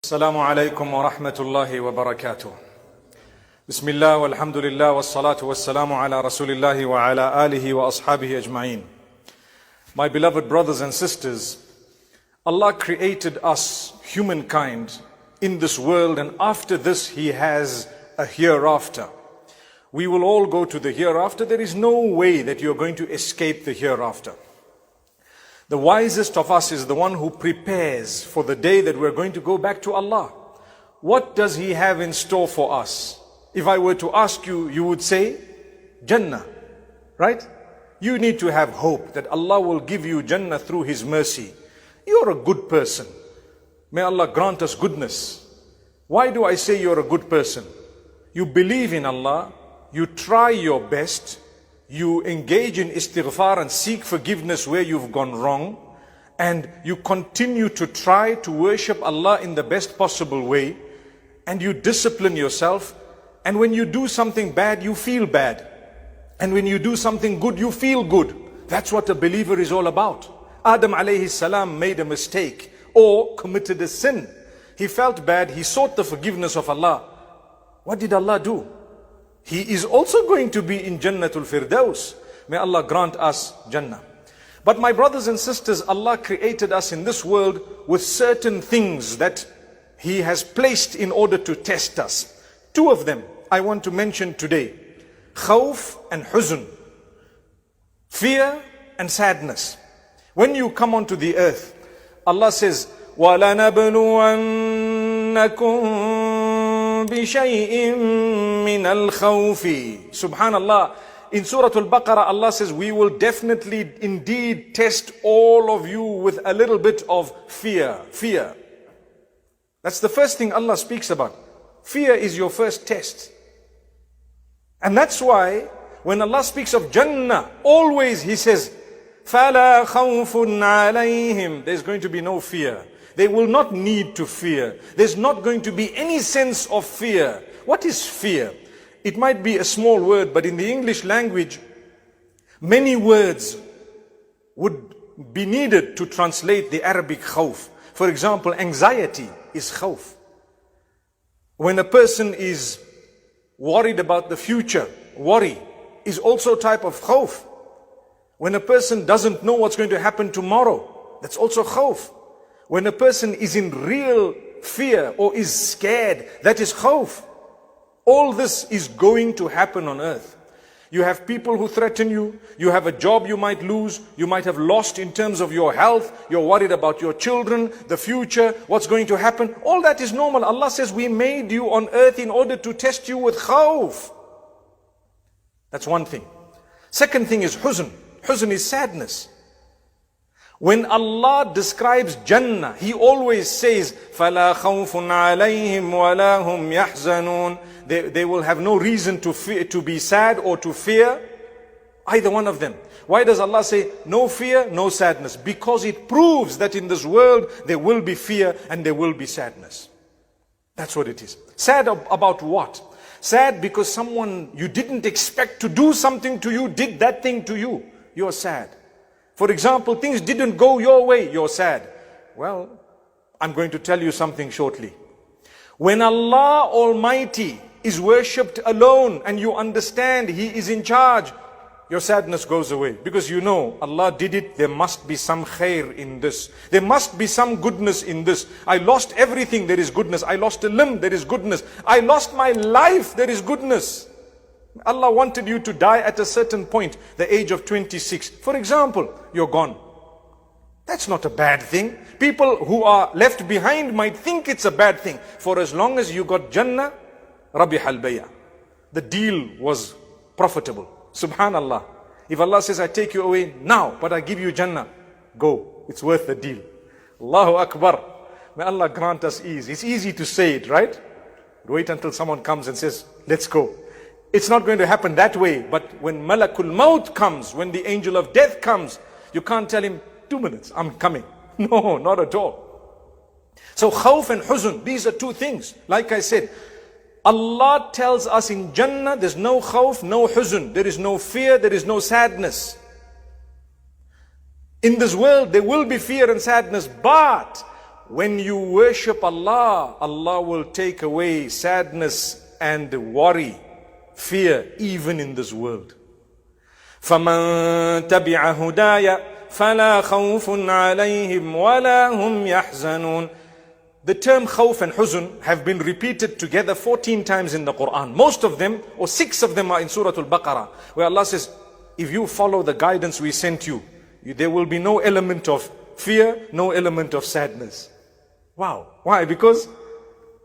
السلام عليكم ورحمة الله وبركاته. بسم الله والحمد لله والصلاة والسلام على رسول الله وعلى آله وأصحابه أجمعين. My beloved brothers and sisters, Allah created us, humankind, in this world, and after this He has a hereafter. We will all go to the hereafter. There is no way that you're going to escape the hereafter. The wisest of us is the one who prepares for the day that we're going to go back to Allah. What does He have in store for us? If I were to ask you, you would say, Jannah, right? You need to have hope that Allah will give you Jannah through His mercy. You're a good person. May Allah grant us goodness. Why do I say you're a good person? You believe in Allah, you try your best, you engage in istighfar and seek forgiveness where you've gone wrong, and you continue to try to worship Allah in the best possible way, and you discipline yourself, and when you do something bad, you feel bad, and when you do something good, you feel good. That's what a believer is all about. Adam alayhi salam made a mistake or committed a sin. He felt bad, he sought the forgiveness of Allah. What did Allah do? He is also going to be in Jannatul Firdaus. May Allah grant us Jannah. But my brothers and sisters, Allah created us in this world with certain things that He has placed in order to test us. Two of them I want to mention today. Khawf and huzn. Fear and sadness. When you come onto the earth, Allah says, وَلَنَبْلُوَنَّكُمْ بِشَيْءٍ مِّنَ الْخَوْفِ. Subhanallah. In Surah Al-Baqarah, Allah says, we will definitely indeed test all of you with a little bit of fear. Fear. That's the first thing Allah speaks about. Fear is your first test. And that's why when Allah speaks of Jannah, always He says, فَلَا خَوْفٌ عَلَيْهِمْ. There's going to be no fear. They will not need to fear. There's not going to be any sense of fear. What is fear? It might be a small word, but in the English language, many words would be needed to translate the Arabic khawf. For example, anxiety is khawf. When a person is worried about the future, worry is also a type of khawf. When a person doesn't know what's going to happen tomorrow, that's also khawf. When a person is in real fear or is scared, that is khawf. All this is going to happen on earth. You have people who threaten you. You have a job you might lose. You might have lost in terms of your health. You're worried about your children, the future, what's going to happen. All that is normal. Allah says, we made you on earth in order to test you with khawf. That's one thing. Second thing is huzn. Huzn is sadness. When Allah describes Jannah, He always says, فَلَا خَوْفٌ عَلَيْهِمْ وَلَا هُمْ يَحْزَنُونَ. They will have no reason to be sad or to fear, either one of them. Why does Allah say, no fear, no sadness? Because it proves that in this world, there will be fear and there will be sadness. That's what it is. Sad about what? Sad because someone you didn't expect to do something to you, did that thing to you. You're sad. For example, things didn't go your way, you're sad. Well, I'm going to tell you something shortly. When Allah Almighty is worshipped alone and you understand He is in charge, your sadness goes away. Because you know, Allah did it, there must be some khair in this. There must be some goodness in this. I lost everything, there is goodness. I lost a limb, there is goodness. I lost my life, there is goodness. Allah wanted you to die at a certain point, the age of 26. For example, you're gone. That's not a bad thing. People who are left behind might think it's a bad thing. For as long as you got Jannah, Rabih al-Bay'a. The deal was profitable. Subhanallah. If Allah says, I take you away now, but I give you Jannah, go. It's worth the deal. Allahu Akbar. May Allah grant us ease. It's easy to say it, right? Wait until someone comes and says, let's go. It's not going to happen that way. But when Malakul Maut comes, when the angel of death comes, you can't tell him, 2 minutes, I'm coming. No, not at all. So khawf and huzn, these are two things. Like I said, Allah tells us in Jannah, there's no khawf, no huzn. There is no fear, there is no sadness. In this world, there will be fear and sadness, but when you worship Allah, Allah will take away sadness and worry, fear, even in this world. فَمَن تَبِعَ هُدَايَ فَلَا خَوْفٌ عَلَيْهِمْ وَلَا هُمْ يَحْزَنُونَ. The term khawf and huzn have been repeated together 14 times in the Quran. Most of them, or 6 of them, are in Surah Al-Baqarah, where Allah says, if you follow the guidance we sent you, there will be no element of fear, no element of sadness. Wow. Why? Because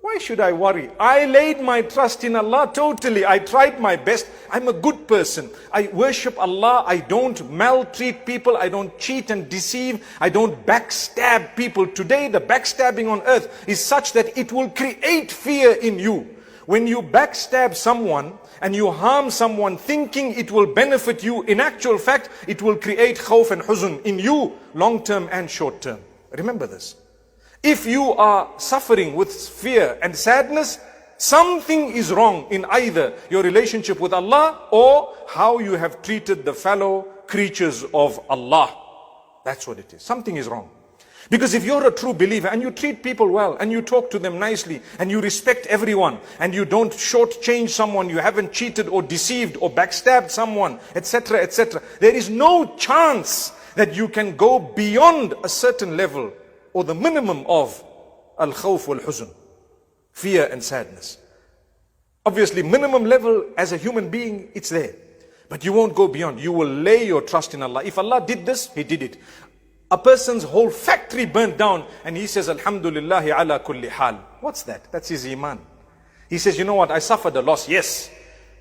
why should I worry? I laid my trust in Allah totally. I tried my best. I'm a good person. I worship Allah. I don't maltreat people. I don't cheat and deceive. I don't backstab people. Today, the backstabbing on earth is such that it will create fear in you. When you backstab someone and you harm someone thinking it will benefit you, in actual fact, it will create khawf and huzn in you, long term and short term. Remember this. If you are suffering with fear and sadness, something is wrong in either your relationship with Allah or how you have treated the fellow creatures of Allah. That's what it is. Something is wrong. Because if you're a true believer and you treat people well and you talk to them nicely and you respect everyone and you don't shortchange someone, you haven't cheated or deceived or backstabbed someone, etc., etc., there is no chance that you can go beyond a certain level or the minimum of al-khawf wal-huzn, fear and sadness. Obviously, minimum level as a human being, it's there. But you won't go beyond. You will lay your trust in Allah. If Allah did this, He did it. A person's whole factory burnt down and he says, Alhamdulillahi ala kulli hal. What's that? That's his iman. He says, you know what, I suffered a loss, yes.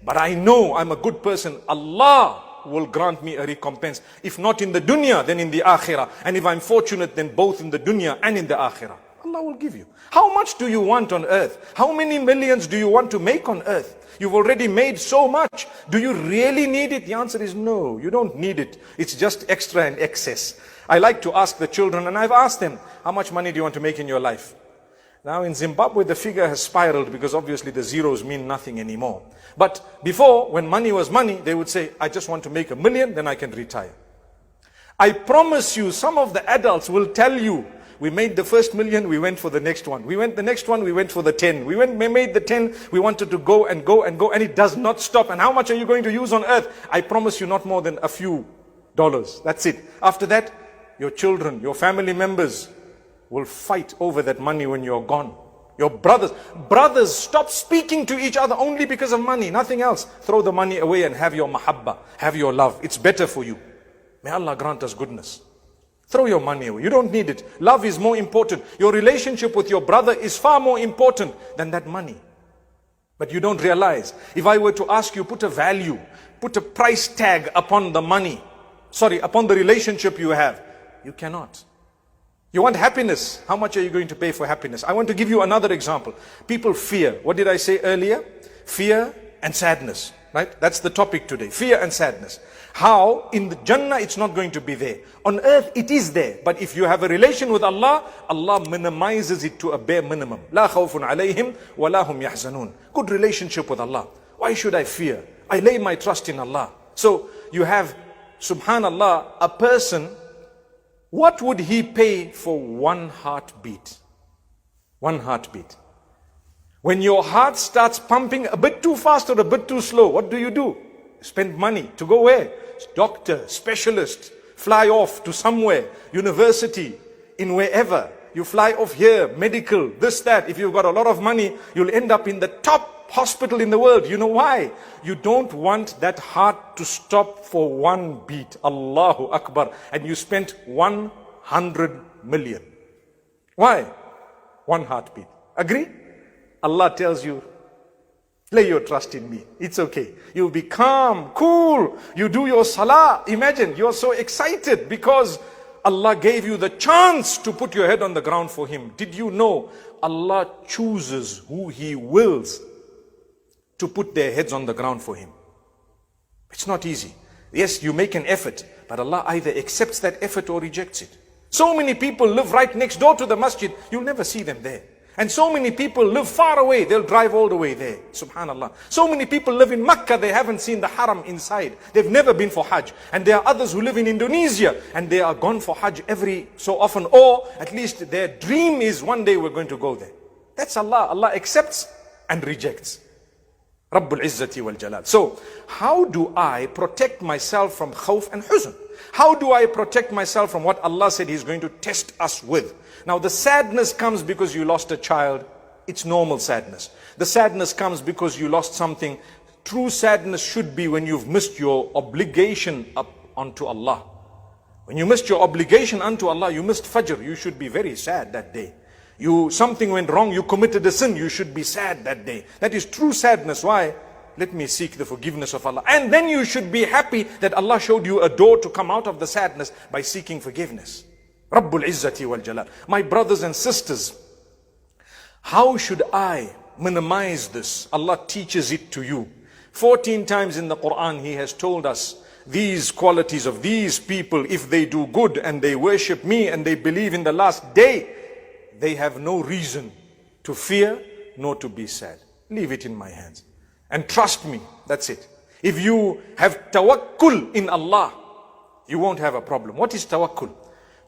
But I know I'm a good person. Allah will grant me a recompense. If not in the dunya, then in the akhirah. And if I'm fortunate, then both in the dunya and in the akhirah. Allah will give you. How much do you want on earth? How many millions do you want to make on earth? You've already made so much. Do you really need it? The answer is no, you don't need it. It's just extra and excess. I like to ask the children, and I've asked them, how much money do you want to make in your life? Now in Zimbabwe, the figure has spiraled because obviously the zeros mean nothing anymore. But before, when money was money, they would say, I just want to make $1 million, then I can retire. I promise you, some of the adults will tell you, we made the first $1 million, we went for the next one. We went the next one, we went for the 10. We made the 10, we wanted to go and go and go, and it does not stop. And how much are you going to use on earth? I promise you, not more than a few dollars. That's it. After that, your children, your family members will fight over that money when you're gone. Your brothers stop speaking to each other only because of money, nothing else. Throw the money away and have your mahabba, have your love. It's better for you. May Allah grant us goodness. Throw your money away. You don't need it. Love is more important. Your relationship with your brother is far more important than that money. But you don't realize, if I were to ask you, put a value, put a price tag upon the money, upon the relationship you have, you cannot. You want happiness. How much are you going to pay for happiness? I want to give you another example. People fear. What did I say earlier? Fear and sadness. Right? That's the topic today. Fear and sadness. How in the Jannah it's not going to be there. On earth it is there. But if you have a relation with Allah, Allah minimizes it to a bare minimum. La khawfun alayhim wa la hum yahzanun. Good relationship with Allah. Why should I fear? I lay my trust in Allah. So you have, subhanallah, a person. What would he pay for one heartbeat? One heartbeat. When your heart starts pumping a bit too fast or a bit too slow, what do? Spend money to go where? Doctor, specialist, fly off to somewhere, university, in wherever. You fly off here, medical, this, that. If you've got a lot of money, you'll end up in the top hospital in the world. You know why? You don't want that heart to stop for one beat. Allahu Akbar. And you spent 100 million. Why? One heartbeat. Agree? Allah tells you, lay your trust in me. It's okay. You'll be calm, cool. You do your salah. Imagine, you're so excited because Allah gave you the chance to put your head on the ground for Him. Did you know Allah chooses who He wills to put their heads on the ground for Him? It's not easy. Yes, you make an effort, but Allah either accepts that effort or rejects it. So many people live right next door to the masjid, you'll never see them there. And so many people live far away, they'll drive all the way there. Subhanallah. So many people live in Mecca, they haven't seen the haram inside. They've never been for Hajj. And there are others who live in Indonesia and they are gone for Hajj every so often. Or at least their dream is one day we're going to go there. That's Allah. Allah accepts and rejects. Rabbul Izzati wal Jalal. So, how do I protect myself from khawf and huzn? How do I protect myself from what Allah said He's going to test us with? Now the sadness comes because you lost a child. It's normal sadness. The sadness comes because you lost something. True sadness should be when you've missed your obligation up unto Allah. When you missed your obligation unto Allah, you missed Fajr, you should be very sad that day. Something went wrong, you committed a sin, you should be sad that day. That is true sadness. Why? Let me seek the forgiveness of Allah. And then you should be happy that Allah showed you a door to come out of the sadness by seeking forgiveness. Rabbul Izzati wal Jalal. My brothers and sisters, how should I minimize this? Allah teaches it to you. 14 times in the Quran He has told us these qualities of these people. If they do good and they worship me and they believe in the last day, they have no reason to fear nor to be sad. Leave it in my hands. And trust me, that's it. If you have tawakkul in Allah, you won't have a problem. What is tawakkul?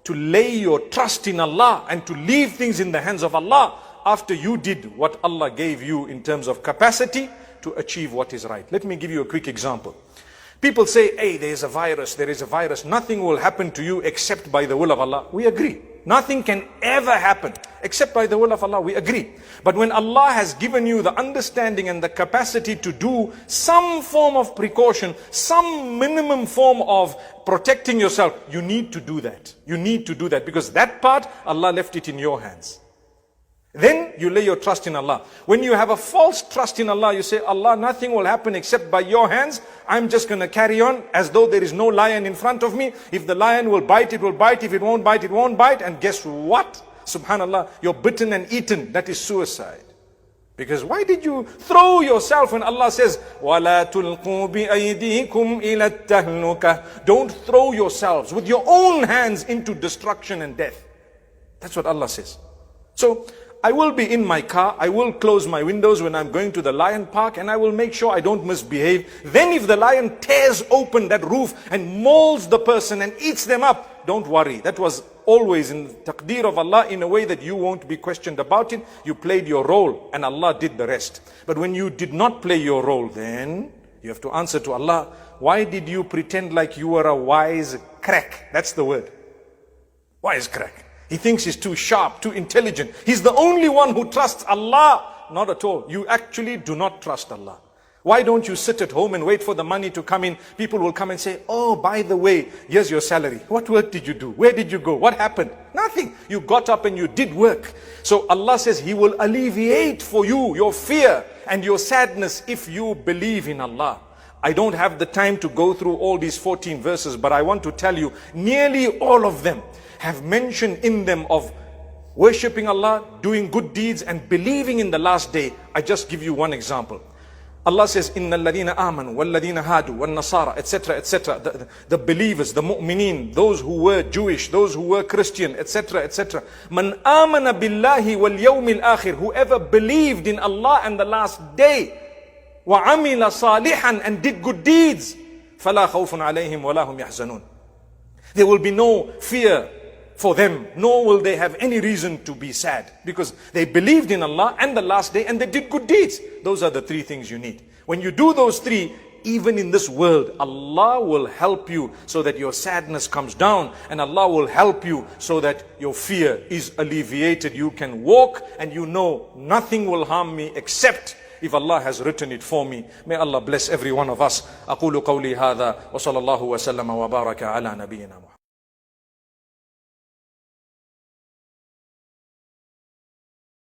To lay your trust in Allah and to leave things in the hands of Allah after you did what Allah gave you in terms of capacity to achieve what is right. Let me give you a quick example. People say, hey, there is a virus. Nothing will happen to you except by the will of Allah. We agree. Nothing can ever happen except by the will of Allah. We agree. But when Allah has given you the understanding and the capacity to do some form of precaution, some minimum form of protecting yourself, you need to do that. You need to do that because that part, Allah left it in your hands. Then you lay your trust in Allah. When you have a false trust in Allah, you say, Allah, nothing will happen except by your hands. I'm just going to carry on as though there is no lion in front of me. If the lion will bite, it will bite. If it won't bite, it won't bite. And guess what? Subhanallah, you're bitten and eaten. That is suicide. Because why did you throw yourself when Allah says, وَلَا تُلْقُوا بِأَيْدِيكُمْ إِلَى التَّهْلُكَةِ. Don't throw yourselves with your own hands into destruction and death. That's what Allah says. So, I will be in my car, I will close my windows when I'm going to the lion park and I will make sure I don't misbehave. Then if the lion tears open that roof and mauls the person and eats them up, don't worry. That was always in taqdeer of Allah in a way that you won't be questioned about it. You played your role and Allah did the rest. But when you did not play your role, then you have to answer to Allah, why did you pretend like you were a wise crack? That's the word. Wise crack. He thinks he's too sharp, too intelligent. He's the only one who trusts Allah. Not at all. You actually do not trust Allah. Why don't you sit at home and wait for the money to come in? People will come and say, oh, by the way, here's your salary. What work did you do? Where did you go? What happened? Nothing. You got up and you did work. So Allah says He will alleviate for you your fear and your sadness if you believe in Allah. I don't have the time to go through all these 14 verses, but I want to tell you, nearly all of them have mentioned in them of worshipping Allah, doing good deeds and believing in the last day. I just give you one example. Allah says, إِنَّ الَّذِينَ آمَنُوا وَالَّذِينَ هَادُوا وَالنَّصَارَى etc. etc. The believers, the mu'mineen, those who were Jewish, those who were Christian, etc. etc. مَنْ آمَنَ بِاللَّهِ وَالْيَوْمِ الْآخِرِ. Whoever believed in Allah and the last day, وَعَمِلَ صَالِحًا and did good deeds, فَلَا خَوْفٌ عَلَيْهِمْ وَلَا هُمْ يَحْزَنُونَ. There will be no fear for them, nor will they have any reason to be sad, because they believed in Allah and the last day and they did good deeds. Those are the three things you need. When you do those three, even in this world, Allah will help you so that your sadness comes down, and Allah will help you so that your fear is alleviated. You can walk and you know nothing will harm me except if Allah has written it for me. May Allah bless every one of us. أقول قولي هذا وصلى الله وسلم وبارك على نبينا محمد.